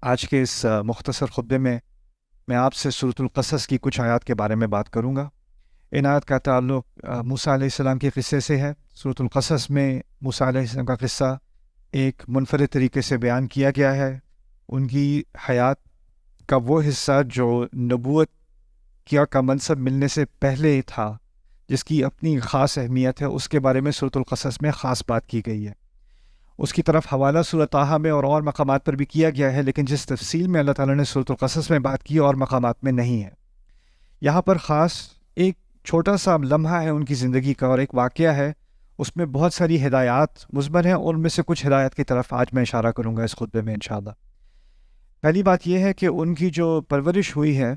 آج کے اس مختصر خطبے میں آپ سے سورۃ القصص کی کچھ آیات کے بارے میں بات کروں گا۔ ان آیات کا تعلق موسیٰ علیہ السلام کے قصے سے ہے۔ سورۃ القصص میں موسیٰ علیہ السلام کا قصہ ایک منفرد طریقے سے بیان کیا گیا ہے۔ ان کی حیات کا وہ حصہ جو نبوت کا منصب ملنے سے پہلے تھا، جس کی اپنی خاص اہمیت ہے، اس کے بارے میں سورۃ القصص میں خاص بات کی گئی ہے۔ اس کی طرف حوالہ سورۃ طٰہٰ میں اور مقامات پر بھی کیا گیا ہے، لیکن جس تفصیل میں اللہ تعالیٰ نے سورۃ القصص میں بات کی اور مقامات میں نہیں ہے۔ یہاں پر خاص ایک چھوٹا سا لمحہ ہے ان کی زندگی کا، اور ایک واقعہ ہے، اس میں بہت ساری ہدایات مضمر ہیں، اور ان میں سے کچھ ہدایات کی طرف آج میں اشارہ کروں گا اس خطبے میں انشاءاللہ۔ پہلی بات یہ ہے کہ ان کی جو پرورش ہوئی ہے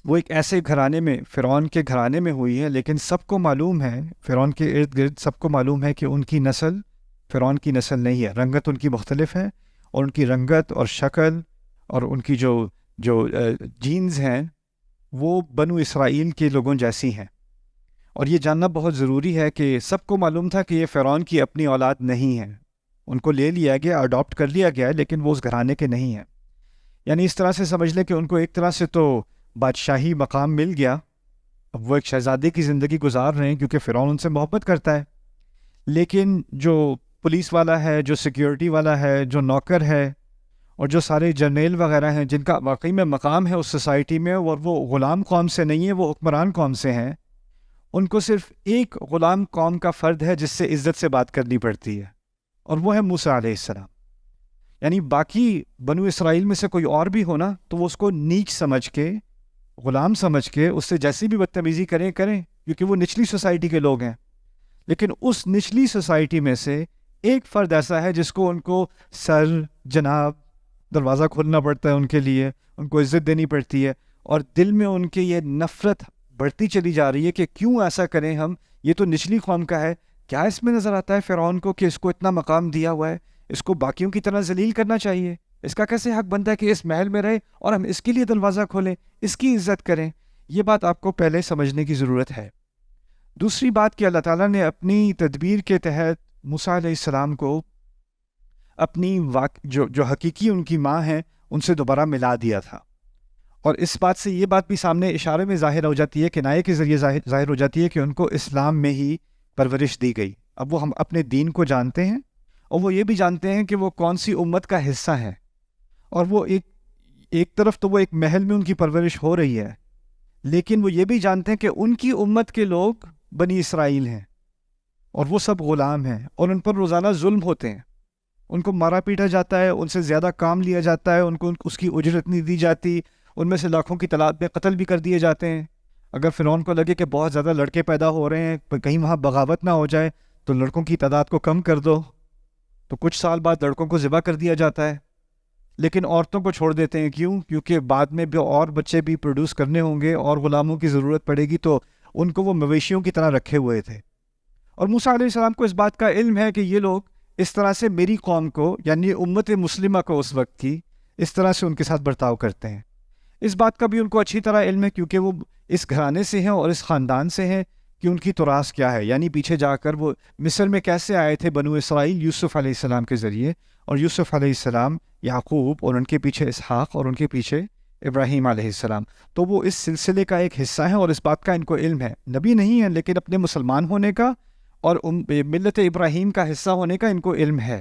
وہ ایک ایسے گھرانے میں، فرعون کے گھرانے میں ہوئی ہے، لیکن سب کو معلوم ہے، فرعون کے ارد گرد سب کو معلوم ہے کہ ان کی نسل فرعون کی نسل نہیں ہے۔ رنگت ان کی مختلف ہے، اور ان کی رنگت اور شکل اور ان کی جو جینز ہیں وہ بنو اسرائیل کے لوگوں جیسی ہیں۔ اور یہ جاننا بہت ضروری ہے کہ سب کو معلوم تھا کہ یہ فرعون کی اپنی اولاد نہیں ہے، ان کو لے لیا گیا، اڈاپٹ کر لیا گیا ہے، لیکن وہ اس گھرانے کے نہیں ہیں۔ یعنی اس طرح سے سمجھ لیں کہ ان کو ایک طرح سے تو بادشاہی مقام مل گیا، اب وہ ایک شہزادے کی زندگی گزار رہے ہیں کیونکہ فرعون ان سے محبت کرتا ہے، لیکن جو پولیس والا ہے، جو سیکیورٹی والا ہے، جو نوکر ہے، اور جو سارے جرنیل وغیرہ ہیں جن کا واقعی میں مقام ہے اس سوسائٹی میں، اور وہ غلام قوم سے نہیں ہے، وہ حکمران قوم سے ہیں، ان کو صرف ایک غلام قوم کا فرد ہے جس سے عزت سے بات کرنی پڑتی ہے، اور وہ ہے موسیٰ علیہ السلام۔ یعنی باقی بنو اسرائیل میں سے کوئی اور بھی ہونا تو وہ اس کو نیچ سمجھ کے، غلام سمجھ کے اس سے جیسی بھی بدتمیزی کریں کیونکہ وہ نچلی سوسائٹی کے لوگ ہیں، لیکن اس نچلی سوسائٹی میں سے ایک فرد ایسا ہے جس کو ان کو سر، جناب، دروازہ کھولنا پڑتا ہے ان کے لیے، ان کو عزت دینی پڑتی ہے، اور دل میں ان کے یہ نفرت بڑھتی چلی جا رہی ہے کہ کیوں ایسا کریں ہم، یہ تو نچلی قوم کا ہے۔ کیا اس میں نظر آتا ہے فرعون کو کہ اس کو اتنا مقام دیا ہوا ہے، اس کو باقیوں کی طرح ذلیل کرنا چاہیے، اس کا کیسے حق بنتا ہے کہ اس محل میں رہے اور ہم اس کے لیے دروازہ کھولیں، اس کی عزت کریں؟ یہ بات آپ کو پہلے سمجھنے کی ضرورت ہے۔ دوسری بات کہ اللہ تعالیٰ نے اپنی تدبیر کے تحت موسیٰ علیہ السلام کو اپنی جو حقیقی ان کی ماں ہیں ان سے دوبارہ ملا دیا تھا، اور اس بات سے یہ بات بھی سامنے اشارے میں ظاہر ہو جاتی ہے، کنایے کے ذریعے ظاہر ہو جاتی ہے کہ ان کو اسلام میں ہی پرورش دی گئی۔ اب وہ ہم اپنے دین کو جانتے ہیں، اور وہ یہ بھی جانتے ہیں کہ وہ کون سی امت کا حصہ ہیں، اور وہ ایک طرف تو وہ ایک محل میں ان کی پرورش ہو رہی ہے، لیکن وہ یہ بھی جانتے ہیں کہ ان کی امت کے لوگ بنی اسرائیل ہیں، اور وہ سب غلام ہیں، اور ان پر روزانہ ظلم ہوتے ہیں، ان کو مارا پیٹا جاتا ہے، ان سے زیادہ کام لیا جاتا ہے، ان کو اس کی اجرت نہیں دی جاتی، ان میں سے لاکھوں کی تعداد میں قتل بھی کر دیے جاتے ہیں۔ اگر فرعون کو لگے کہ بہت زیادہ لڑکے پیدا ہو رہے ہیں، کہیں وہاں بغاوت نہ ہو جائے تو لڑکوں کی تعداد کو کم کر دو، تو کچھ سال بعد لڑکوں کو ذبح کر دیا جاتا ہے، لیکن عورتوں کو چھوڑ دیتے ہیں۔ کیوں؟ کیونکہ بعد میں بھی اور بچے بھی پروڈیوس کرنے ہوں گے اور غلاموں کی ضرورت پڑے گی، تو ان کو وہ مویشیوں کی طرح رکھے ہوئے تھے۔ اور موسیٰ علیہ السلام کو اس بات کا علم ہے کہ یہ لوگ اس طرح سے میری قوم کو، یعنی امت مسلمہ کو اس وقت کی، اس طرح سے ان کے ساتھ برتاؤ کرتے ہیں۔ اس بات کا بھی ان کو اچھی طرح علم ہے، کیونکہ وہ اس گھرانے سے ہیں اور اس خاندان سے ہیں کہ ان کی تراث کیا ہے، یعنی پیچھے جا کر وہ مصر میں کیسے آئے تھے بنو اسرائیل یوسف علیہ السلام کے ذریعے، اور یوسف علیہ السلام یعقوب، اور ان کے پیچھے اسحاق، اور ان کے پیچھے ابراہیم علیہ السلام، تو وہ اس سلسلے کا ایک حصہ ہیں، اور اس بات کا ان کو علم ہے۔ نبی نہیں ہیں، لیکن اپنے مسلمان ہونے کا اور ملت ابراہیم کا حصہ ہونے کا ان کو علم ہے۔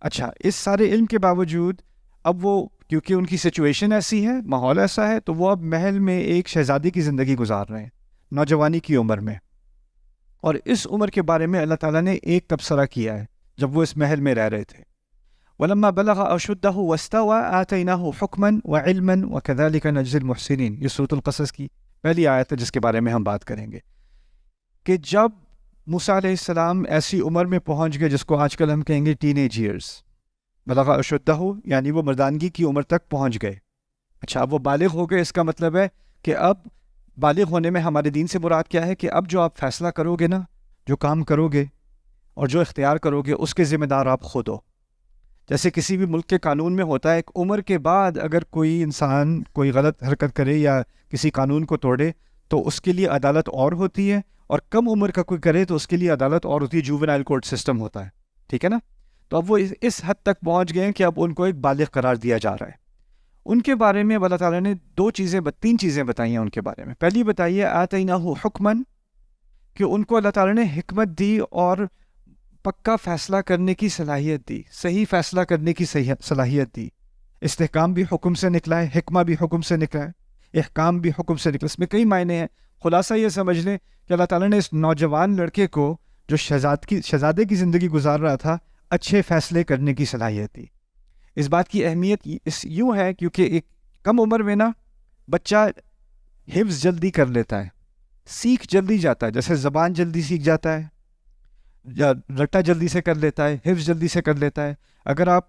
اچھا، اس سارے علم کے باوجود اب وہ، کیونکہ ان کی سچویشن ایسی ہے، ماحول ایسا ہے، تو وہ اب محل میں ایک شہزادی کی زندگی گزار رہے ہیں، نوجوانی کی عمر میں، اور اس عمر کے بارے میں اللہ تعالیٰ نے ایک تبصرہ کیا ہے جب وہ اس محل میں رہ رہے تھے۔ وَلَمَّا بَلَغَ أَشُدَّهُ وَاسْتَوَىٰ آتَيْنَاهُ حُكْمًا وَعِلْمًا وَكَذَلِكَ نَجْزِي الْمُحْسِنِينَ۔ یہ سورۃ القصص کی پہلی آیت ہے جس کے بارے میں ہم بات کریں گے، کہ جب موسیٰ علیہ السلام ایسی عمر میں پہنچ گئے جس کو آج کل ہم کہیں گے ٹین ایج ایئرس، بلغ اشدہ، یعنی وہ مردانگی کی عمر تک پہنچ گئے۔ اچھا، اب وہ بالغ ہو گئے، اس کا مطلب ہے کہ اب بالغ ہونے میں ہمارے دین سے مراد کیا ہے کہ اب جو آپ فیصلہ کرو گے نا، جو کام کرو گے اور جو اختیار کرو گے، اس کے ذمہ دار آپ خود ہو۔ جیسے کسی بھی ملک کے قانون میں ہوتا ہے، ایک عمر کے بعد اگر کوئی انسان کوئی غلط حرکت کرے یا کسی قانون کو توڑے تو اس کے لیے عدالت اور ہوتی ہے، اور کم عمر کا کوئی کرے تو اس کے لیے عدالت اور ہوتی ہے، جوونائل کورٹ سسٹم ہوتا ہے، ٹھیک ہے نا؟ تو اب وہ اس حد تک پہنچ گئے ہیں کہ اب ان کو ایک بالغ قرار دیا جا رہا ہے۔ ان کے بارے میں اللہ تعالیٰ نے تین چیزیں بتائی ہیں ان کے بارے میں۔ پہلی بتائیے آتیناہ حکمن، کہ ان کو اللہ تعالیٰ نے حکمت دی اور پکا فیصلہ کرنے کی صلاحیت دی، صحیح فیصلہ کرنے کی صلاحیت دی۔ استحکام بھی حکم سے نکلا ہے، حکمہ بھی حکم سے نکلا ہے، احکام بھی حکم سے نکلا، اس میں کئی معنی ہیں۔ خلاصہ یہ سمجھ لیں کہ اللہ تعالیٰ نے اس نوجوان لڑکے کو جو شہزادے کی زندگی گزار رہا تھا، اچھے فیصلے کرنے کی صلاحیت دی۔ اس بات کی اہمیت یوں ہے کیونکہ ایک کم عمر میں نا بچہ حفظ جلدی کر لیتا ہے، سیکھ جلدی جاتا ہے، جیسے زبان جلدی سیکھ جاتا ہے یا رٹا جلدی سے کر لیتا ہے، حفظ جلدی سے کر لیتا ہے۔ اگر آپ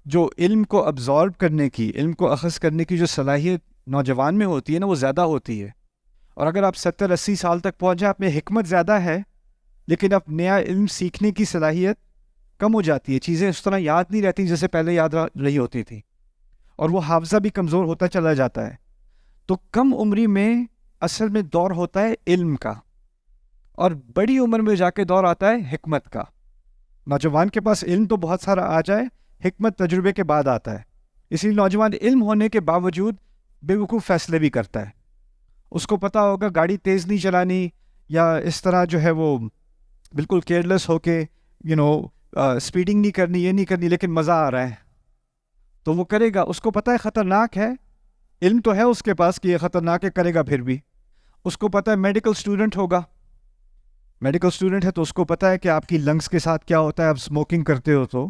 جو علم کو ابزارب کرنے کی، علم کو اخذ کرنے کی جو صلاحیت نوجوان میں ہوتی ہے نا، وہ زیادہ ہوتی ہے، اور اگر آپ 70-80 سال تک پہنچ جائیں، آپ میں حکمت زیادہ ہے لیکن اب نیا علم سیکھنے کی صلاحیت کم ہو جاتی ہے، چیزیں اس طرح یاد نہیں رہتی جیسے پہلے یاد رہی ہوتی تھی، اور وہ حافظہ بھی کمزور ہوتا چلا جاتا ہے۔ تو کم عمری میں اصل میں دور ہوتا ہے علم کا، اور بڑی عمر میں جا کے دور آتا ہے حکمت کا۔ نوجوان کے پاس علم تو بہت سارا آ جائے، حکمت تجربے کے بعد آتا ہے، اس لیے نوجوان علم ہونے کے باوجود بے وقوف فیصلے بھی کرتا ہے۔ اس کو پتہ ہوگا گاڑی تیز نہیں چلانی، یا اس طرح جو ہے وہ بالکل کیئرلیس ہو کے اسپیڈنگ نہیں کرنی، یہ نہیں کرنی، لیکن مزہ آ رہا ہے تو وہ کرے گا۔ اس کو پتہ ہے خطرناک ہے، علم تو ہے اس کے پاس کہ یہ خطرناک ہے، کرے گا پھر بھی۔ اس کو پتہ ہے میڈیکل اسٹوڈنٹ ہوگا، میڈیکل اسٹوڈنٹ ہے تو اس کو پتہ ہے کہ آپ کی لنگس کے ساتھ کیا ہوتا ہے، آپ اسموکنگ کرتے ہو تو،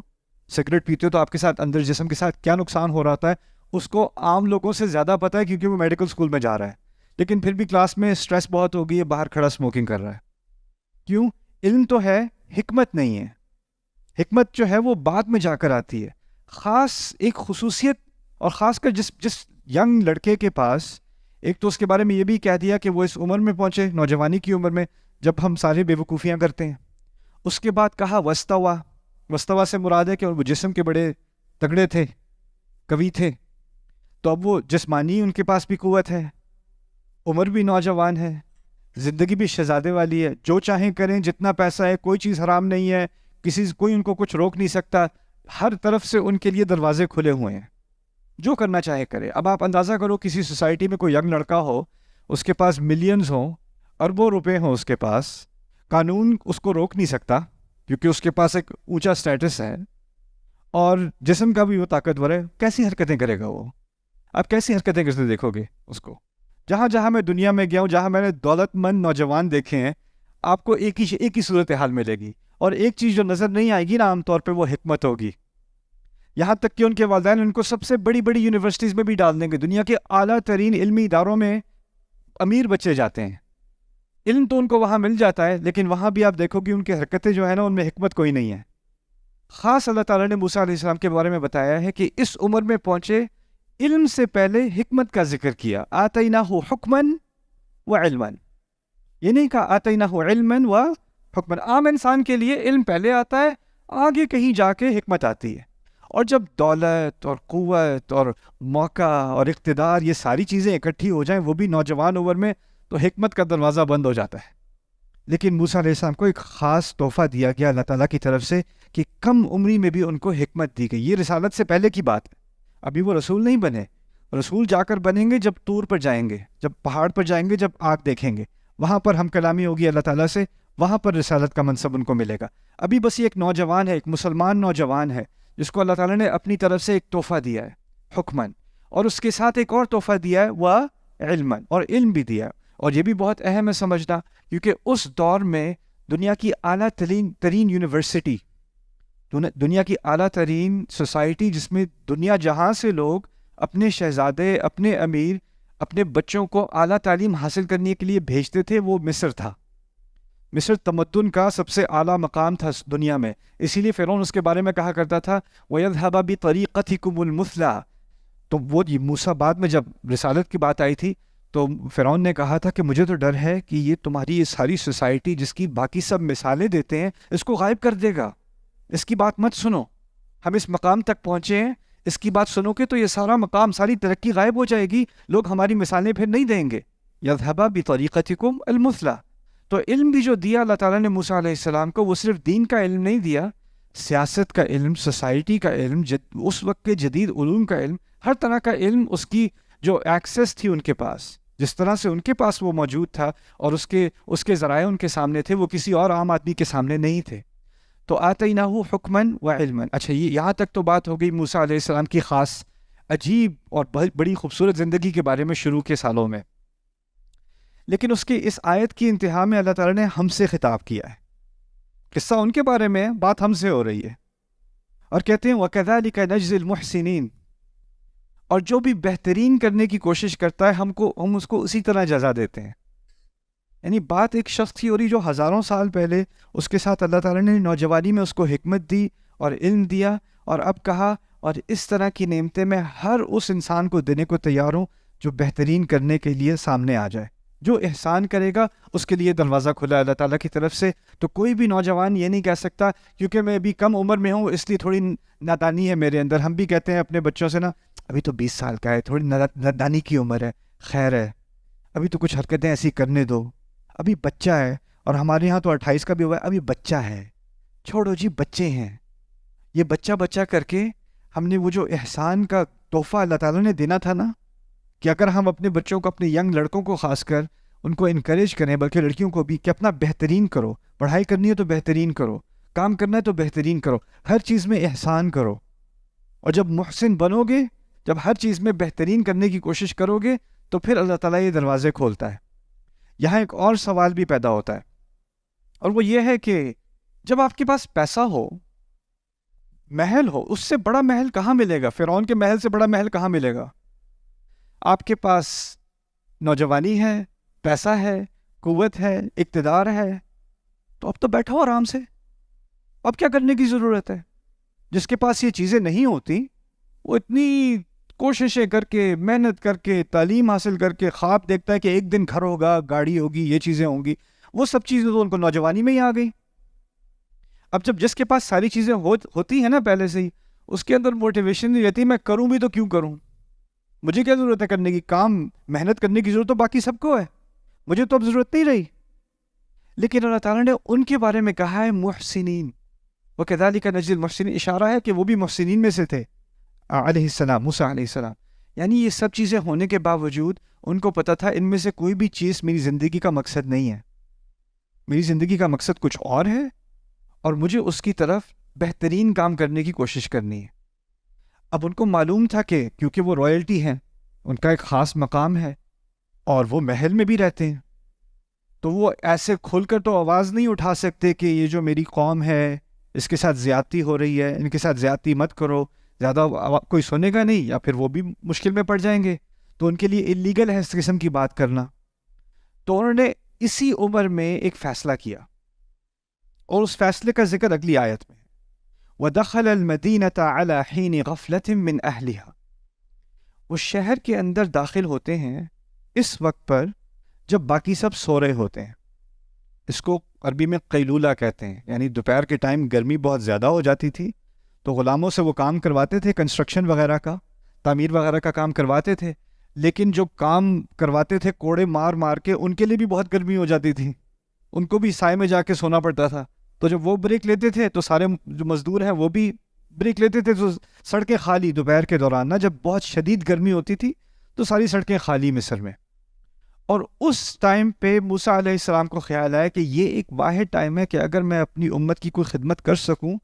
سگریٹ پیتے ہو تو آپ کے ساتھ اندر جسم کے ساتھ کیا نقصان ہو رہا ہے، اس کو عام لوگوں سے زیادہ پتہ ہے کیونکہ وہ میڈیکل اسکول میں جا رہا ہے، لیکن پھر بھی کلاس میں اسٹریس بہت ہو گئی ہے، باہر کھڑا اسموکنگ کر رہا ہے۔ کیوں؟ علم تو ہے، حکمت نہیں ہے۔ حکمت جو ہے وہ بعد میں جا کر آتی ہے۔ خاص ایک خصوصیت، اور خاص کر جس ینگ لڑکے کے پاس، ایک تو اس کے بارے میں یہ بھی کہہ دیا کہ وہ اس عمر میں پہنچے، نوجوانی کی عمر میں، جب ہم سارے بے وقوفیاں کرتے ہیں۔ اس کے بعد کہا وستوا، وستوا سے مراد ہے کہ وہ جسم کے بڑے تگڑے تھے، قوی تھے، تو اب وہ جسمانی ان کے پاس بھی قوت ہے، عمر بھی نوجوان ہے، زندگی بھی شہزادے والی ہے، جو چاہیں کریں، جتنا پیسہ ہے، کوئی چیز حرام نہیں ہے، کوئی ان کو کچھ روک نہیں سکتا، ہر طرف سے ان کے لیے دروازے کھلے ہوئے ہیں، جو کرنا چاہے کرے۔ اب آپ اندازہ کرو کسی سوسائٹی میں کوئی ینگ لڑکا ہو، اس کے پاس ملینز ہوں، اربوں روپے ہوں اس کے پاس، قانون اس کو روک نہیں سکتا کیونکہ اس کے پاس ایک اونچا سٹیٹس ہے اور جسم کا بھی وہ طاقتور ہے، کیسی حرکتیں کرے گا وہ؟ آپ کیسی حرکتیں کرتے دیکھو گے اس کو؟ جہاں میں دنیا میں گیا ہوں، جہاں میں نے دولت مند نوجوان دیکھے ہیں، آپ کو ایک ہی صورتحال ملے گی، اور ایک چیز جو نظر نہیں آئے گی نا عام طور پہ، وہ حکمت ہوگی۔ یہاں تک کہ ان کے والدین ان کو سب سے بڑی یونیورسٹیز میں بھی ڈال دیں گے، دنیا کے اعلیٰ ترین علمی اداروں میں امیر بچے جاتے ہیں، علم تو ان کو وہاں مل جاتا ہے، لیکن وہاں بھی آپ دیکھو گے ان کی حرکتیں جو ہیں نا، ان میں حکمت کوئی نہیں ہے۔ خاص اللہ تعالیٰ نے موسیٰ علیہ السلام کے بارے میں بتایا ہے کہ اس عمر میں پہنچے، علم سے پہلے حکمت کا ذکر کیا، آتیناہ حکمن و علمن، یہ نہیں کہا آتیناہ علمن و حکمن۔ عام انسان کے لیے علم پہلے آتا ہے، آگے کہیں جا کے حکمت آتی ہے، اور جب دولت اور قوت اور موقع اور اقتدار، یہ ساری چیزیں اکٹھی ہو جائیں، وہ بھی نوجوان عمر میں، تو حکمت کا دروازہ بند ہو جاتا ہے۔ لیکن موسیٰ علیہ السلام کو ایک خاص تحفہ دیا گیا اللہ تعالیٰ کی طرف سے کہ کم عمری میں بھی ان کو حکمت دی گئی۔ یہ رسالت سے پہلے کی بات ہے، ابھی وہ رسول نہیں بنے، رسول جا کر بنیں گے جب طور پر جائیں گے، جب پہاڑ پر جائیں گے، جب آگ دیکھیں گے، وہاں پر ہم کلامی ہوگی اللہ تعالیٰ سے، وہاں پر رسالت کا منصب ان کو ملے گا۔ ابھی بس یہ ایک نوجوان ہے، ایک مسلمان نوجوان ہے، جس کو اللہ تعالیٰ نے اپنی طرف سے ایک تحفہ دیا ہے، حکمن، اور اس کے ساتھ ایک اور تحفہ دیا ہے وہ علمن، اور علم بھی دیا ہے۔ اور یہ بھی بہت اہم ہے سمجھنا، کیونکہ اس دور میں دنیا کی اعلیٰ ترین یونیورسٹی، دنیا کی اعلیٰ ترین سوسائٹی، جس میں دنیا جہاں سے لوگ اپنے شہزادے، اپنے امیر، اپنے بچوں کو اعلیٰ تعلیم حاصل کرنے کے لیے بھیجتے تھے، وہ مصر تھا۔ مصر تمدن کا سب سے اعلیٰ مقام تھا دنیا میں، اسی لیے فرعون اس کے بارے میں کہا کرتا تھا وَيَذْهَبَ بِطَرِيقَتِكُمُ الْمُثْلَىٰ۔ تو وہ موسیٰ بعد میں جب رسالت کی بات آئی تھی تو فرعون نے کہا تھا کہ مجھے تو ڈر ہے کہ یہ تمہاری یہ ساری سوسائٹی جس کی باقی سب مثالیں دیتے ہیں، اس کو غائب کر دے گا، اس کی بات مت سنو، ہم اس مقام تک پہنچے ہیں، اس کی بات سنو گے تو یہ سارا مقام، ساری ترقی غائب ہو جائے گی، لوگ ہماری مثالیں پھر نہیں دیں گے۔ یذهب بطریقتکم المثلی۔ تو علم بھی جو دیا اللہ تعالیٰ نے موسیٰ علیہ السلام کو، وہ صرف دین کا علم نہیں دیا سیاست کا علم، سوسائٹی کا علم، اس وقت کے جدید علوم کا علم، ہر طرح کا علم اس کی جو ایکسیس تھی ان کے پاس، جس طرح سے ان کے پاس وہ موجود تھا اور اس کے ذرائع ان کے سامنے تھے، وہ کسی اور عام آدمی کے سامنے نہیں تھے. تو آتیناہ حکماً و علماً. اچھا، یہ یہاں تک تو بات ہو گئی موسیٰ علیہ السلام کی خاص عجیب اور بڑی خوبصورت زندگی کے بارے میں شروع کے سالوں میں. لیکن اس کی اس آیت کی انتہا میں اللہ تعالیٰ نے ہم سے خطاب کیا ہے. قصہ ان کے بارے میں، بات ہم سے ہو رہی ہے، اور کہتے ہیں وَكَذَلِكَ نَجْزِي الْمُحْسِنِينَ. اور جو بھی بہترین کرنے کی کوشش کرتا ہے ہم اس کو اسی طرح جزا دیتے ہیں. یعنی بات ایک شخص کی ہو رہی جو ہزاروں سال پہلے اس کے ساتھ اللہ تعالیٰ نے نوجوانی میں اس کو حکمت دی اور علم دیا، اور اب کہا اور اس طرح کی نعمتیں میں ہر اس انسان کو دینے کو تیار ہوں جو بہترین کرنے کے لیے سامنے آ جائے. جو احسان کرے گا اس کے لیے دروازہ کھلا ہے اللہ تعالیٰ کی طرف سے. تو کوئی بھی نوجوان یہ نہیں کہہ سکتا کیونکہ میں ابھی کم عمر میں ہوں اس لیے تھوڑی نادانی ہے میرے اندر. ہم بھی کہتے ہیں اپنے بچوں سے نا، ابھی تو 20 سال کا ہے، تھوڑی نادانی کی عمر ہے، خیر ہے، ابھی تو کچھ حرکتیں ایسی کرنے دو، ابھی بچہ ہے. اور ہمارے ہاں تو 28 کا بھی ہوا ہے، ابھی بچہ ہے، چھوڑو جی بچے ہیں. یہ بچہ بچہ کر کے ہم نے وہ جو احسان کا تحفہ اللہ تعالیٰ نے دینا تھا نا، کہ اگر ہم اپنے بچوں کو، اپنے ینگ لڑکوں کو خاص کر ان کو انکریج کریں، بلکہ لڑکیوں کو بھی، کہ اپنا بہترین کرو، پڑھائی کرنی ہے تو بہترین کرو، کام کرنا ہے تو بہترین کرو، ہر چیز میں احسان کرو. اور جب محسن بنو گے، جب ہر چیز میں بہترین کرنے کی کوشش کرو گے، تو پھر اللہ تعالیٰ یہ دروازے کھولتا ہے. یہاں ایک اور سوال بھی پیدا ہوتا ہے، اور وہ یہ ہے کہ جب آپ کے پاس پیسہ ہو، محل ہو، اس سے بڑا محل کہاں ملے گا؟ فرعون کے محل سے بڑا محل کہاں ملے گا؟ آپ کے پاس نوجوانی ہے، پیسہ ہے، قوت ہے، اقتدار ہے، تو اب تو بیٹھو آرام سے. اب کیا کرنے کی ضرورت ہے؟ جس کے پاس یہ چیزیں نہیں ہوتی، وہ اتنی کوششیں کر کے، محنت کر کے، تعلیم حاصل کر کے خواب دیکھتا ہے کہ ایک دن گھر ہوگا، گاڑی ہوگی، یہ چیزیں ہوں گی. وہ سب چیزیں تو ان کو نوجوانی میں ہی آ گئی. اب جب جس کے پاس ساری چیزیں ہوتی ہیں نا پہلے سے ہی، اس کے اندر موٹیویشن نہیں رہتی، میں کروں بھی تو کیوں کروں، مجھے کیا ضرورت ہے کرنے کی، کام محنت کرنے کی ضرورت تو باقی سب کو ہے، مجھے تو اب ضرورت نہیں رہی. لیکن اللہ تعالیٰ نے ان کے بارے میں کہا ہے محسنین. وَكَذَلِكَ نَجْزِي الْمُحْسِنِينَ. اشارہ ہے کہ وہ بھی محسنین میں سے تھے علیہ السلام، موسیٰ علیہ السلام. یعنی یہ سب چیزیں ہونے کے باوجود ان کو پتہ تھا ان میں سے کوئی بھی چیز میری زندگی کا مقصد نہیں ہے، میری زندگی کا مقصد کچھ اور ہے، اور مجھے اس کی طرف بہترین کام کرنے کی کوشش کرنی ہے. اب ان کو معلوم تھا کہ کیونکہ وہ رائلٹی ہیں، ان کا ایک خاص مقام ہے، اور وہ محل میں بھی رہتے ہیں، تو وہ ایسے کھل کر تو آواز نہیں اٹھا سکتے کہ یہ جو میری قوم ہے اس کے ساتھ زیادتی ہو رہی ہے، ان کے ساتھ زیادتی مت کرو، زیادہ کوئی سنے گا نہیں، یا پھر وہ بھی مشکل میں پڑ جائیں گے. تو ان کے لیے اللیگل ہے اس قسم کی بات کرنا. تو انہوں نے اسی عمر میں ایک فیصلہ کیا، اور اس فیصلے کا ذکر اگلی آیت میں. وَدَخَلَ الْمَدِينَةَ عَلَى حِينِ غَفْلَةٍ مِّنْ أَهْلِهَا. وہ شہر کے اندر داخل ہوتے ہیں اس وقت پر جب باقی سب سو رہے ہوتے ہیں. اس کو عربی میں قیلولہ کہتے ہیں، یعنی دوپہر کے ٹائم گرمی بہت زیادہ ہو جاتی تھی، تو غلاموں سے وہ کام کرواتے تھے، کنسٹرکشن وغیرہ کا، تعمیر وغیرہ کا کام کرواتے تھے. لیکن جو کام کرواتے تھے کوڑے مار مار کے، ان کے لیے بھی بہت گرمی ہو جاتی تھی، ان کو بھی سائے میں جا کے سونا پڑتا تھا. تو جب وہ بریک لیتے تھے تو سارے جو مزدور ہیں وہ بھی بریک لیتے تھے، تو سڑکیں خالی دوپہر کے دوران نا، جب بہت شدید گرمی ہوتی تھی تو ساری سڑکیں خالی مصر میں. اور اس ٹائم پہ موسیٰ علیہ السلام کو خیال آیا کہ یہ ایک واحد ٹائم ہے کہ اگر میں اپنی امت کی کوئی خدمت کر سکوں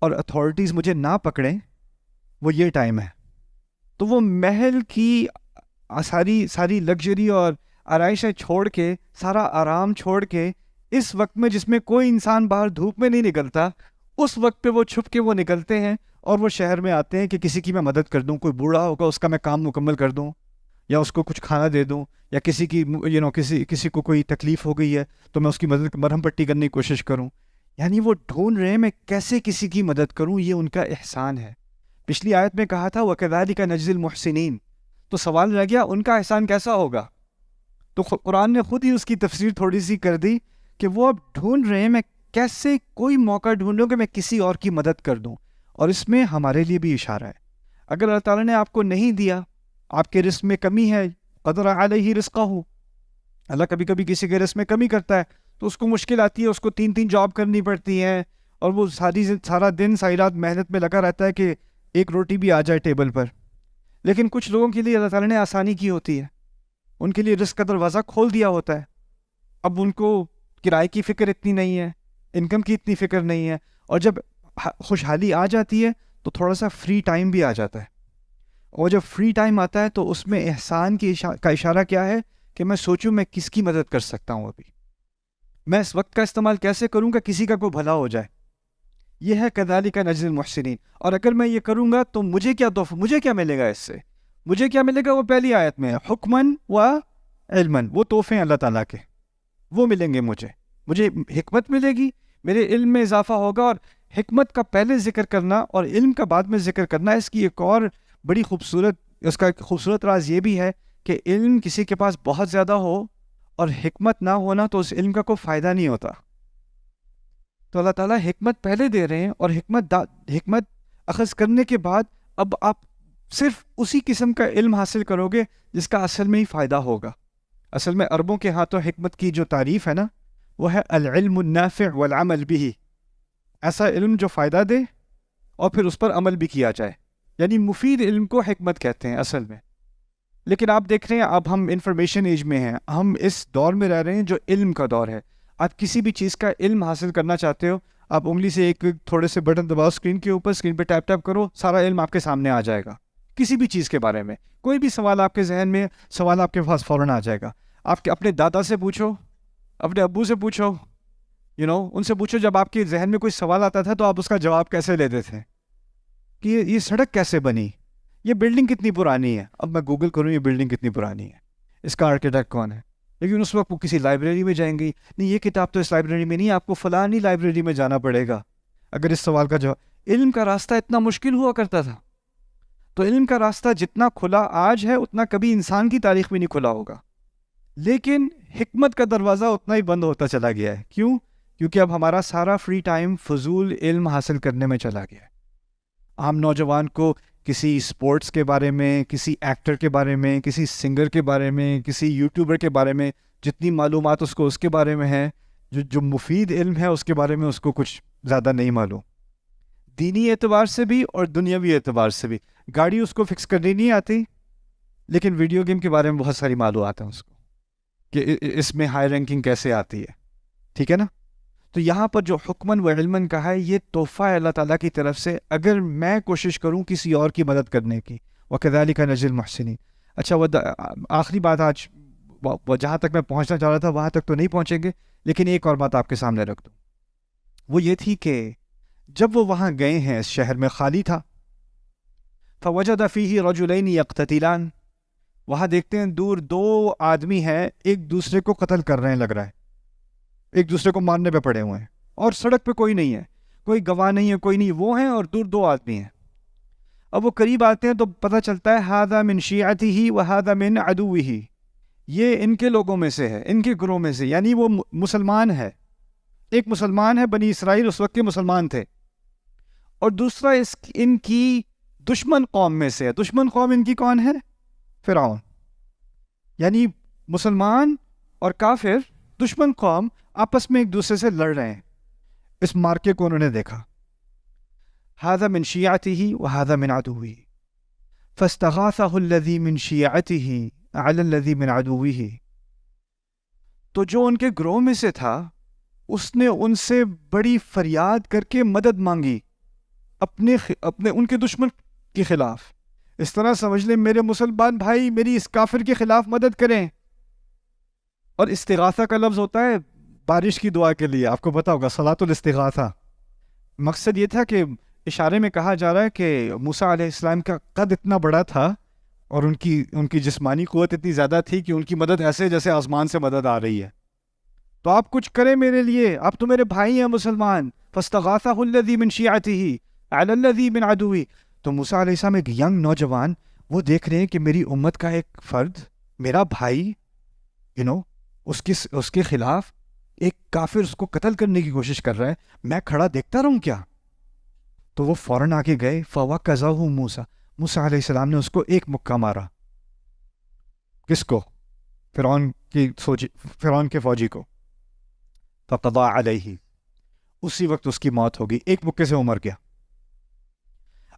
اور اتھارٹیز مجھے نہ پکڑیں، وہ یہ ٹائم ہے. تو وہ محل کی ساری لگژری اور آرائشیں چھوڑ کے، سارا آرام چھوڑ کے، اس وقت میں جس میں کوئی انسان باہر دھوپ میں نہیں نکلتا، اس وقت پہ وہ چھپ کے وہ نکلتے ہیں اور وہ شہر میں آتے ہیں کہ کسی کی میں مدد کر دوں، کوئی بوڑھا ہوگا اس کا میں کام مکمل کر دوں، یا اس کو کچھ کھانا دے دوں، یا کسی کی کسی کو کوئی تکلیف ہو گئی ہے تو میں اس کی مدد، مرہم پٹی کرنے کی کوشش کروں. یعنی وہ ڈھونڈ رہے ہیں میں کیسے کسی کی مدد کروں، یہ ان کا احسان ہے. پچھلی آیت میں کہا تھا وَكَذَلِكَ نَجْزِي الْمُحْسِنِينَ. تو سوال رہ گیا ان کا احسان کیسا ہوگا؟ تو قرآن نے خود ہی اس کی تفسیر تھوڑی سی کر دی کہ وہ اب ڈھونڈ رہے ہیں میں کیسے کوئی موقع ڈھونڈوں کہ میں کسی اور کی مدد کر دوں. اور اس میں ہمارے لیے بھی اشارہ ہے. اگر اللہ تعالیٰ نے آپ کو نہیں دیا، آپ کے رزق میں کمی ہے، قدر علیہ رزقہ، اللہ کبھی کبھی کسی کے رزق میں کمی کرتا ہے تو اس کو مشکل آتی ہے، اس کو 3 جاب کرنی پڑتی ہیں، اور وہ سارا دن ساری رات محنت میں لگا رہتا ہے کہ ایک روٹی بھی آ جائے ٹیبل پر. لیکن کچھ لوگوں کے لیے اللہ تعالیٰ نے آسانی کی ہوتی ہے, ان کے لیے رزق کا دروازہ کھول دیا ہوتا ہے. اب ان کو کرائے کی فکر اتنی نہیں ہے, انکم کی اتنی فکر نہیں ہے, اور جب خوشحالی آ جاتی ہے تو تھوڑا سا فری ٹائم بھی آ جاتا ہے. اور جب فری ٹائم آتا ہے تو اس میں احسان کا اشارہ کیا ہے کہ میں سوچوں میں کس کی مدد کر سکتا ہوں, ابھی میں اس وقت کا استعمال کیسے کروں گا کسی کا کوئی بھلا ہو جائے. یہ ہے کذالک نجزی المحسنین. اور اگر میں یہ کروں گا تو مجھے کیا تحفہ, مجھے کیا ملے گا اس سے, مجھے کیا ملے گا؟ وہ پہلی آیت میں ہے, حکمن و علمن, وہ تحفے ہیں اللہ تعالیٰ کے, وہ ملیں گے مجھے حکمت ملے گی, میرے علم میں اضافہ ہوگا. اور حکمت کا پہلے ذکر کرنا اور علم کا بعد میں ذکر کرنا, اس کی ایک اور بڑی اس کا ایک خوبصورت راز یہ بھی ہے کہ علم کسی کے پاس بہت زیادہ ہو اور حکمت نہ ہونا تو اس علم کا کوئی فائدہ نہیں ہوتا. تو اللہ تعالیٰ حکمت پہلے دے رہے ہیں, اور حکمت اخذ کرنے کے بعد اب آپ صرف اسی قسم کا علم حاصل کرو گے جس کا اصل میں ہی فائدہ ہوگا. اصل میں عربوں کے ہاتھوں حکمت کی جو تعریف ہے نا, وہ ہے العلم النافع والعمل به, ایسا علم جو فائدہ دے اور پھر اس پر عمل بھی کیا جائے, یعنی مفید علم کو حکمت کہتے ہیں اصل میں. لیکن آپ دیکھ رہے ہیں اب ہم انفارمیشن ایج میں ہیں, ہم اس دور میں رہ رہے ہیں جو علم کا دور ہے. آپ کسی بھی چیز کا علم حاصل کرنا چاہتے ہو, آپ انگلی سے ایک تھوڑے سے بٹن دباؤ اسکرین کے اوپر, اسکرین پہ ٹیپ کرو, سارا علم آپ کے سامنے آ جائے گا. کسی بھی چیز کے بارے میں کوئی بھی سوال آپ کے ذہن میں, سوال آپ کے پاس فوراً آ جائے گا. آپ اپنے دادا سے پوچھو, اپنے ابو سے پوچھو, ان سے پوچھو جب آپ کے ذہن میں کوئی سوال آتا تھا تو آپ اس کا جواب کیسے لیتے تھے, کہ یہ سڑک کیسے بنی, یہ بلڈنگ کتنی پرانی ہے. اب میں گوگل کروں یہ بلڈنگ کتنی پرانی ہے, اس کا آرکیٹیکٹ کون ہے. لیکن اس وقت وہ کسی لائبریری میں جائیں گے, نہیں یہ کتاب تو اس لائبریری میں نہیں, آپ کو فلانی لائبریری میں جانا پڑے گا اگر اس سوال کا جواب. علم کا راستہ اتنا مشکل ہوا کرتا تھا. تو علم کا راستہ جتنا کھلا آج ہے اتنا کبھی انسان کی تاریخ میں نہیں کھلا ہوگا. لیکن حکمت کا دروازہ اتنا ہی بند ہوتا چلا گیا ہے. کیوں؟ کیونکہ اب ہمارا سارا فری ٹائم فضول علم حاصل کرنے میں چلا گیا ہے. عام نوجوان کو کسی اسپورٹس کے بارے میں, کسی ایکٹر کے بارے میں, کسی سنگر کے بارے میں, کسی یوٹیوبر کے بارے میں جتنی معلومات اس کو اس کے بارے میں ہے, جو مفید علم ہے اس کے بارے میں اس کو کچھ زیادہ نہیں معلوم, دینی اعتبار سے بھی اور دنیاوی اعتبار سے بھی. گاڑی اس کو فکس کرنی نہیں آتی, لیکن ویڈیو گیم کے بارے میں بہت ساری معلومات ہیں اس کو, کہ اس میں ہائی رینکنگ کیسے آتی ہے. ٹھیک ہے نا. تو یہاں پر جو حکمن و علمن کہا ہے, یہ تحفہ ہے اللہ تعالیٰ کی طرف سے, اگر میں کوشش کروں کسی اور کی مدد کرنے کی. وَكَذَلِكَ نَجْزِي الْمُحْسِنِينَ. اچھا آخری بات, آج جہاں تک میں پہنچنا چاہ رہا تھا وہاں تک تو نہیں پہنچیں گے, لیکن ایک اور بات آپ کے سامنے رکھ دوں. وہ یہ تھی کہ جب وہ وہاں گئے ہیں, اس شہر میں خالی تھا, فَوَجَدَ فِيهِ رَجُلَيْنِ يَقْتَتِلَانِ, وہاں دیکھتے ہیں دور دو آدمی ہیں ایک دوسرے کو قتل کر رہے ہیں, لگ رہا ہے ایک دوسرے کو مارنے پہ پڑے ہوئے ہیں, اور سڑک پہ کوئی نہیں ہے, کوئی گواہ نہیں ہے, کوئی نہیں, وہ ہیں اور دور دو آدمی ہیں. اب وہ قریب آتے ہیں تو پتہ چلتا ہے هَذَا مِنْ شِيعَتِهِ وَهَذَا مِنْ عَدُوِّهِ, یہ ان کے لوگوں میں سے ہے, ان کے گروہ میں سے, یعنی وہ مسلمان ہے. ایک مسلمان ہے, بنی اسرائیل اس وقت کے مسلمان تھے, اور دوسرا ان کی دشمن قوم میں سے ہے. دشمن قوم ان کی کون ہے؟ فرعون. یعنی مسلمان اور کافر دشمن قوم آپس میں ایک دوسرے سے لڑ رہے ہیں. اس مارکے کو انہوں نے دیکھا. هذا من شيعته وهذا من عدوه فاستغاثه الذي من شيعته على الذي من عدوه. تو جو ان کے گروہ میں سے تھا اس نے ان سے بڑی فریاد کر کے مدد مانگی اپنے ان کے دشمن کے خلاف. اس طرح سمجھ لیں میرے مسلمان بھائی میری اس کافر کے خلاف مدد کریں. اور استغاثہ کا لفظ ہوتا ہے بارش کی دعا کے لیے, آپ کو پتا ہوگا صلاۃ الاستغاثہ. مقصد یہ تھا کہ اشارے میں کہا جا رہا ہے کہ موسیٰ علیہ السلام کا قد اتنا بڑا تھا اور ان کی جسمانی قوت اتنی زیادہ تھی کہ ان کی مدد ایسے جیسے آسمان سے مدد آ رہی ہے. تو آپ کچھ کریں میرے لیے, آپ تو میرے بھائی ہیں مسلمان. فاستغاثہ الذی من شیعتہ علی الذی من عدوہ. تو موسیٰ علیہ السلام ایک ینگ نوجوان, وہ دیکھ رہے ہیں کہ میری امت کا ایک فرد, میرا بھائی, اس کے خلاف ایک کافر اس کو قتل کرنے کی کوشش کر رہا ہے, میں کھڑا دیکھتا رہوں کیا؟ تو وہ فوراً آگے گئے. فَوَكَّزَهُ مُوسَىٰ, موسیٰ علیہ السلام نے اس کو ایک مکہ مارا. کس کو؟ فرعون کے فوجی کو. فَقَضَىٰ عَلَيْهِ, اسی وقت اس کی موت ہوگی، ایک مکے سے وہ مر گیا۔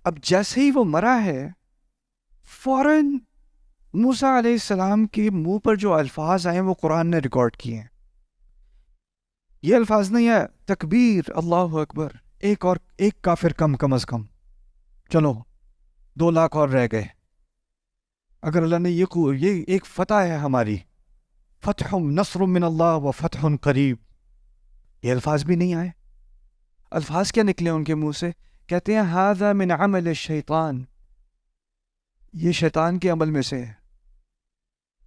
اب جیسے ہی وہ مرا ہے، فوراً موسیٰ علیہ السلام کے منہ پر جو الفاظ آئے وہ قرآن نے ریکارڈ کیے ہیں۔ یہ الفاظ نہیں ہے تکبیر اللہ اکبر، ایک کافر کم از کم، چلو 2 لاکھ اور رہ گئے، اگر اللہ نے یہ ایک فتح ہے ہماری، فتح نصر من اللہ و فتح قریب، یہ الفاظ بھی نہیں آئے۔ الفاظ کیا نکلے ان کے منہ سے؟ کہتے ہیں ھذا من عمل الشیطان، یہ شیطان کے عمل میں سے ہے۔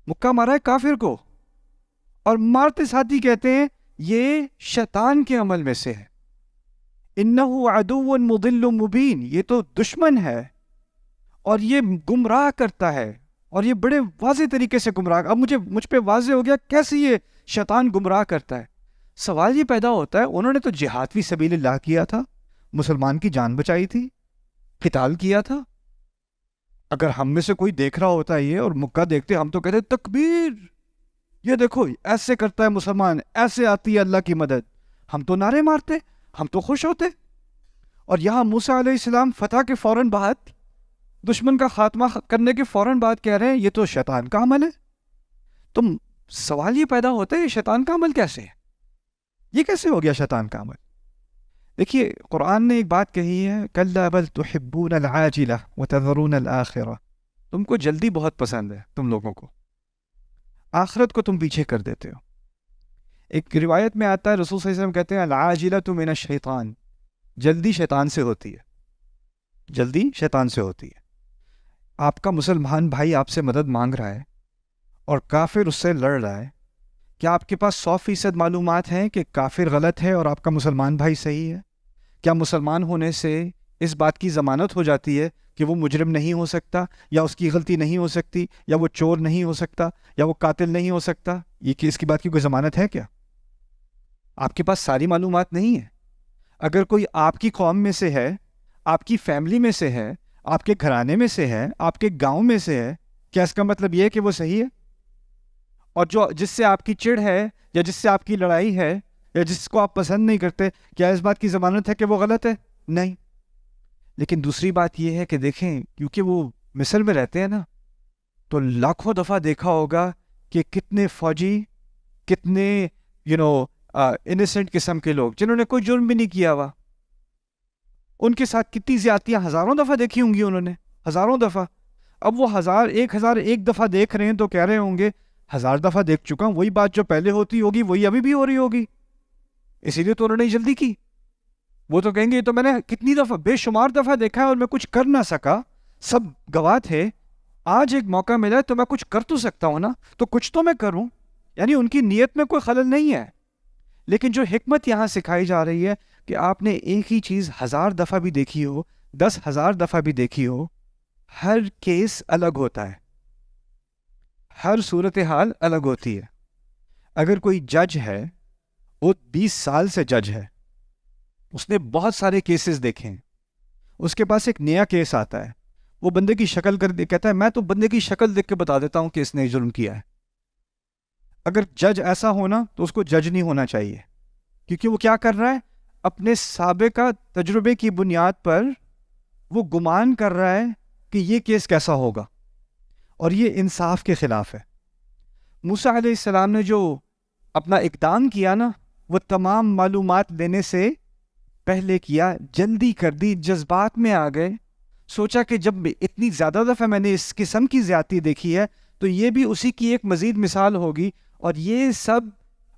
مکہ مارا ہے کافر کو، اور مارتے ساتھ ہی کہتے ہیں یہ شیطان کے عمل میں سے ہے۔ انہ عدو مضل مبین، یہ تو دشمن ہے اور یہ گمراہ کرتا ہے، اور یہ بڑے واضح طریقے سے گمراہ۔ اب مجھ پہ واضح ہو گیا کیسے یہ شیطان گمراہ کرتا ہے۔ سوال یہ پیدا ہوتا ہے، انہوں نے تو جہاد فی سبیل اللہ کیا تھا، مسلمان کی جان بچائی تھی، قتال کیا تھا۔ اگر ہم میں سے کوئی دیکھ رہا ہوتا ہے یہ اور مکہ دیکھتے، ہم تو کہتے تکبیر، یہ دیکھو ایسے کرتا ہے مسلمان، ایسے آتی ہے اللہ کی مدد، ہم تو نعرے مارتے، ہم تو خوش ہوتے۔ اور یہاں موسیٰ علیہ السلام فتح کے فوراً بعد، دشمن کا خاتمہ کرنے کے فوراً بعد کہہ رہے ہیں یہ تو شیطان کا عمل ہے۔ تو سوال یہ پیدا ہوتا ہے یہ شیطان کا عمل کیسے ہے؟ یہ کیسے ہو گیا شیطان کا عمل؟ دیکھیے قرآن نے ایک بات کہی ہے، کلا بل تحبون العاجلہ وتذرون الآخرہ، تم کو جلدی بہت پسند ہے، تم لوگوں کو آخرت کو تم پیچھے کر دیتے ہو۔ ایک روایت میں آتا ہے رسول صلی اللہ علیہ وسلم کہتے ہیں العاجلۃ من الشیطان، جلدی شیطان سے ہوتی ہے، جلدی شیطان سے ہوتی ہے۔ آپ کا مسلمان بھائی آپ سے مدد مانگ رہا ہے اور کافر اس سے لڑ رہا ہے، کیا آپ کے پاس 100% معلومات ہیں کہ کافر غلط ہے اور آپ کا مسلمان بھائی صحیح ہے؟ کیا مسلمان ہونے سے اس بات کی ضمانت ہو جاتی ہے کہ وہ مجرم نہیں ہو سکتا، یا اس کی غلطی نہیں ہو سکتی، یا وہ چور نہیں ہو سکتا، یا وہ قاتل نہیں ہو سکتا؟ یہ کہ اس کی بات کی کوئی ضمانت ہے کیا؟ آپ کے پاس ساری معلومات نہیں ہے۔ اگر کوئی آپ کی قوم میں سے ہے، آپ کی فیملی میں سے ہے، آپ کے گھرانے میں سے ہے، آپ کے گاؤں میں سے ہے، کیا اس کا مطلب یہ ہے کہ وہ صحیح ہے؟ اور جس سے آپ کی چڑ ہے، یا جس سے آپ کی لڑائی ہے، یا جس کو آپ پسند نہیں کرتے، کیا اس بات کی ضمانت ہے کہ وہ غلط ہے؟ نہیں۔ لیکن دوسری بات یہ ہے کہ دیکھیں، کیونکہ وہ مصر میں رہتے ہیں نا، تو لاکھوں دفعہ دیکھا ہوگا کہ کتنے فوجی، کتنے انیسنٹ قسم کے لوگ جنہوں نے کوئی جرم بھی نہیں کیا ہوا، ان کے ساتھ کتنی زیادتیاں ہزاروں دفعہ دیکھی ہوں گی انہوں نے، ہزاروں دفعہ۔ اب وہ 1001 دفعہ دیکھ رہے ہیں تو کہہ رہے ہوں گے 1000 دفعہ دیکھ چکا ہوں، وہی بات جو پہلے ہوتی ہوگی وہی ابھی بھی ہو رہی ہوگی، اسی لیے تو انہوں نے جلدی کی۔ وہ تو کہیں گے یہ تو میں نے کتنی دفعہ، بے شمار دفعہ دیکھا ہے اور میں کچھ کر نہ سکا، سب گواہ تھے، آج ایک موقع ملا ہے تو میں کچھ کر تو سکتا ہوں نا، تو کچھ تو میں کروں۔ یعنی ان کی نیت میں کوئی خلل نہیں ہے۔ لیکن جو حکمت یہاں سکھائی جا رہی ہے کہ آپ نے ایک ہی چیز 1000 دفعہ بھی دیکھی ہو، 10,000 دفعہ بھی دیکھی ہو، ہر کیس الگ ہوتا ہے، ہر صورتحال الگ ہوتی ہے۔ اگر کوئی جج ہے، وہ 20 سال سے جج ہے، اس نے بہت سارے کیسز دیکھے ہیں، اس کے پاس ایک نیا کیس آتا ہے، وہ بندے کی شکل کہتا ہے میں تو بندے کی شکل دیکھ کے بتا دیتا ہوں کہ اس نے جرم کیا ہے۔ اگر جج ایسا ہونا تو اس کو جج نہیں ہونا چاہیے، کیونکہ وہ کیا کر رہا ہے، اپنے سابقہ تجربے کی بنیاد پر وہ گمان کر رہا ہے کہ یہ کیس کیسا ہوگا، اور یہ انصاف کے خلاف ہے۔ موسیٰ علیہ السلام نے جو اپنا اقدام کیا نا، وہ تمام معلومات لینے سے پہلے کیا، جلدی کر دی، جذبات میں آ گئے، سوچا کہ جب اتنی زیادہ دفعہ میں نے اس قسم کی زیادتی دیکھی ہے تو یہ بھی اسی کی ایک مزید مثال ہوگی، اور یہ سب،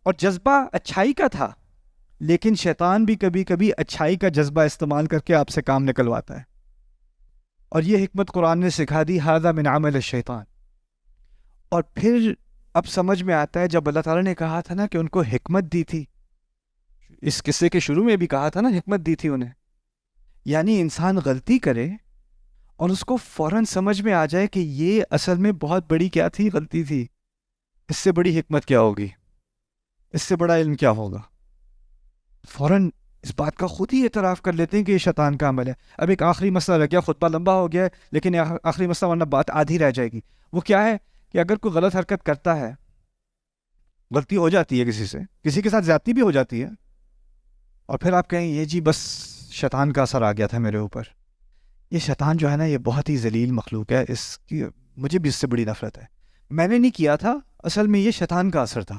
اور جذبہ اچھائی کا تھا، لیکن شیطان بھی کبھی کبھی اچھائی کا جذبہ استعمال کر کے آپ سے کام نکلواتا ہے، اور یہ حکمت قرآن نے سکھا دی، ھذا من عمل الشیطان۔ اور پھر اب سمجھ میں آتا ہے جب اللہ تعالیٰ نے کہا تھا نا کہ ان کو حکمت دی تھی، اس قصے کے شروع میں بھی کہا تھا نا حکمت دی تھی انہیں، یعنی انسان غلطی کرے اور اس کو فوراً سمجھ میں آ جائے کہ یہ اصل میں بہت بڑی کیا تھی، غلطی تھی، اس سے بڑی حکمت کیا ہوگی، اس سے بڑا علم کیا ہوگا، فوراً اس بات کا خود ہی اعتراف کر لیتے ہیں کہ یہ شیطان کا عمل ہے۔ اب ایک آخری مسئلہ رہ گیا، خطبہ لمبا ہو گیا ہے لیکن آخری مسئلہ ورنہ بات آدھی رہ جائے گی۔ وہ کیا ہے کہ اگر کوئی غلط حرکت کرتا ہے، غلطی ہو جاتی ہے کسی سے، کسی کے ساتھ زیادتی بھی ہو جاتی ہے، اور پھر آپ کہیں یہ جی بس شیطان کا اثر آ گیا تھا میرے اوپر. یہ شیطان جو ہے نا یہ بہت ہی ذلیل مخلوق ہے، اس کی مجھے بھی اس سے بڑی نفرت ہے. میں نے نہیں کیا تھا، اصل میں یہ شیطان کا اثر تھا.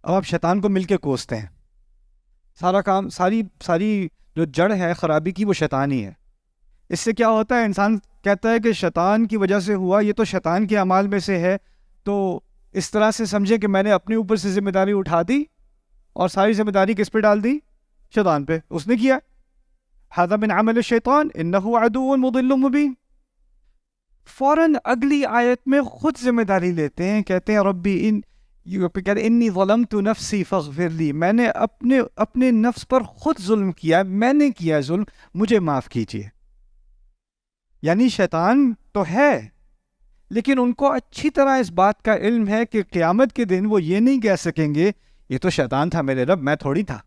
اب آپ شیطان کو مل کے کوستے ہیں، سارا کام ساری جو جڑ ہے خرابی کی وہ شیطان ہی ہے. اس سے کیا ہوتا ہے، انسان کہتا ہے کہ شیطان کی وجہ سے ہوا، یہ تو شیطان کے اعمال میں سے ہے، تو اس طرح سے سمجھے کہ میں نے اپنے اوپر سے ذمہ داری اٹھا دی اور ساری ذمہ داری کس پہ ڈال دی؟ شیطان پہ. اس نے کیا. ھذا من عمل الشیطان انہ عدو مضل مبین. فوراً اگلی آیت میں خود ذمہ داری لیتے ہیں، کہتے ہیں ربی انی ظلمت نفسی فاغفر لی، میں نے اپنے نفس پر خود ظلم کیا، میں نے کیا ظلم، مجھے معاف کیجیے. یعنی شیطان تو ہے، لیکن ان کو اچھی طرح اس بات کا علم ہے کہ قیامت کے دن وہ یہ نہیں کہہ سکیں گے یہ تو شیطان تھا میرے رب، میں تھوڑی تھا.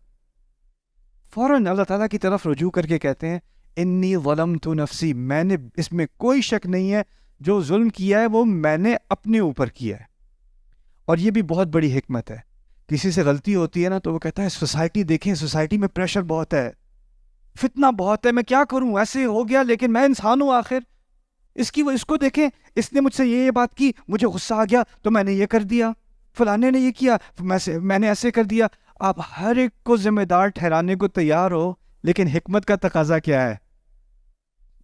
فوراً اللہ تعالیٰ کی طرف رجوع کر کے کہتے ہیں انی ظلمت نفسی، میں نے، اس میں کوئی شک نہیں ہے، جو ظلم کیا ہے وہ میں نے اپنے اوپر کیا ہے. اور یہ بھی بہت بڑی حکمت ہے. کسی سے غلطی ہوتی ہے نا تو وہ کہتا ہے سوسائٹی دیکھیں، سوسائٹی میں پریشر بہت ہے، فتنہ بہت ہے، میں کیا کروں، ایسے ہو گیا، لیکن میں انسان ہوں آخر. اس کو دیکھیں، اس نے مجھ سے یہ بات کی، مجھے غصہ آ گیا تو میں نے یہ کر دیا، فلانے نے یہ کیا، میں نے ایسے کر دیا. آپ ہر ایک کو ذمہ دار ٹھہرانے کو تیار ہو، لیکن حکمت کا تقاضا کیا ہے؟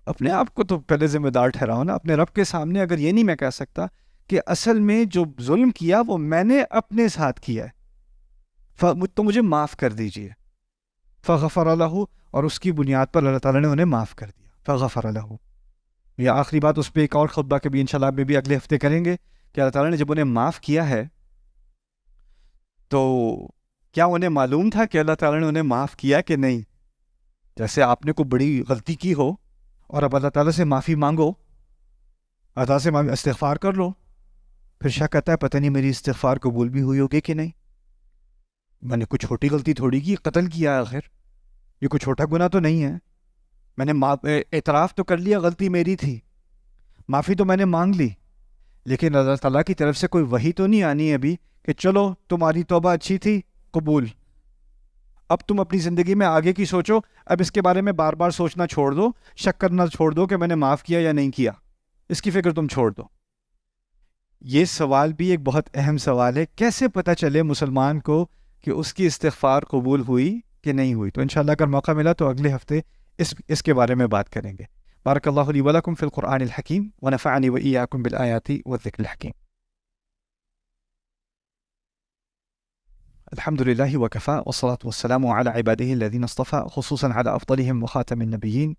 اپنے آپ کو تو پہلے ذمہ دار ٹھہراؤ نا اپنے رب کے سامنے. اگر یہ نہیں میں کہہ سکتا کہ اصل میں جو ظلم کیا وہ میں نے اپنے ساتھ کیا ہے، تو مجھے معاف کر دیجئے. فغفر لہ، اور اس کی بنیاد پر اللہ تعالیٰ نے انہیں معاف کر دیا. فغفر لہ، یہ آخری بات اس پہ ایک اور خطبہ کے بھی انشاءاللہ میں بھی اگلے ہفتے کریں گے کہ اللہ تعالیٰ نے جب انہیں معاف کیا ہے تو کیا انہیں معلوم تھا کہ اللہ تعالیٰ نے انہیں معاف کیا کہ نہیں؟ جیسے آپ نے کوئی بڑی غلطی کی ہو اور اب اللہ تعالیٰ سے معافی مانگو، اللہ تعالیٰ سے استغفار کر لو، پھر شک کرتا ہے پتہ نہیں میری استغفار قبول بھی ہوئی ہوگی کہ نہیں. میں نے کوئی چھوٹی غلطی تھوڑی کی، قتل کیا آخر، یہ کوئی چھوٹا گناہ تو نہیں ہے. میں نے اعتراف تو کر لیا غلطی میری تھی، معافی تو میں نے مانگ لی، لیکن اللہ تعالیٰ کی طرف سے کوئی وحی تو نہیں آنی ابھی کہ چلو تمہاری توبہ اچھی تھی، قبول، اب تم اپنی زندگی میں آگے کی سوچو، اب اس کے بارے میں بار بار سوچنا چھوڑ دو، شک کرنا چھوڑ دو کہ میں نے معاف کیا یا نہیں کیا، اس کی فکر تم چھوڑ دو. یہ سوال بھی ایک بہت اہم سوال ہے، کیسے پتہ چلے مسلمان کو کہ اس کی استغفار قبول ہوئی کہ نہیں ہوئی؟ تو انشاءاللہ اگر موقع ملا تو اگلے ہفتے اس کے بارے میں بات کریں گے. بارک اللہ لی ولکم فی القرآن الحکیم ونفعنی وإیاکم بالآیات والذکر الحکیم. الحمد لله وكفى والصلاة والسلام على عباده الذين اصطفى خصوصا على أفضلهم وخاتم النبيين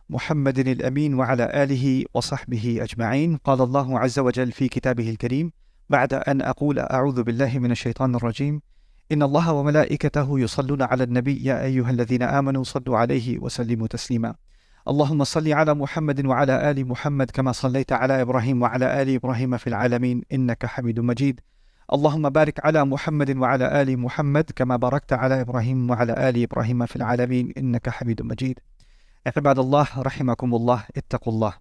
محمد الأمين وعلى آله وصحبه أجمعين. قال الله عز وجل في كتابه الكريم بعد أن أقول أعوذ بالله من الشيطان الرجيم إن الله وملائكته يصلون على النبي يا أيها الذين آمنوا صلوا عليه وسلموا تسليما. اللهم صل على محمد وعلى آل محمد كما صليت على إبراهيم وعلى آل إبراهيم في العالمين إنك حميد مجيد. اللهم بارك على محمد وعلى آل محمد كما باركت على إبراهيم وعلى آل إبراهيم في العالمين إنك حميد مجيد. عباد الله رحمكم الله، اتقوا الله،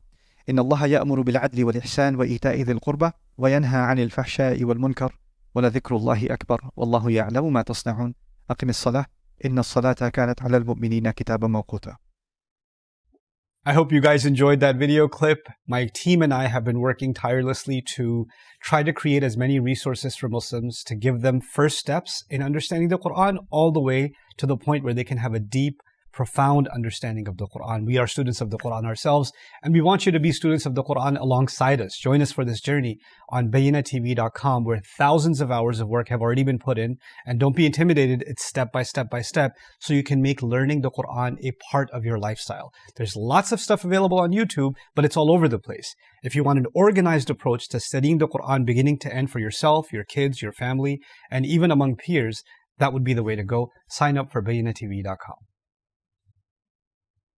إن الله يأمر بالعدل والإحسان وإيتاء ذي القربى وينهى عن الفحشاء والمنكر ولذكر الله أكبر والله يعلم ما تصنعون. أقم الصلاة إن الصلاة كانت على المؤمنين كتابا موقوتا. I hope you guys enjoyed that video clip. My team and I have been working tirelessly to try to create as many resources for Muslims to give them first steps in understanding the Quran all the way to the point where they can have a deep, profound understanding of the Quran. We are students of the Quran ourselves, and we want you to be students of the Quran alongside us. Join us for this journey on BayyinaTV.com, where thousands of hours of work have already been put in. And don't be intimidated, it's step by step by step, so you can make learning the Quran a part of your lifestyle. There's lots of stuff available on YouTube, but it's all over the place. If you want an organized approach to studying the Quran beginning to end for yourself, your kids, your family, and even among peers, that would be the way to go. Sign up for BayyinaTV.com.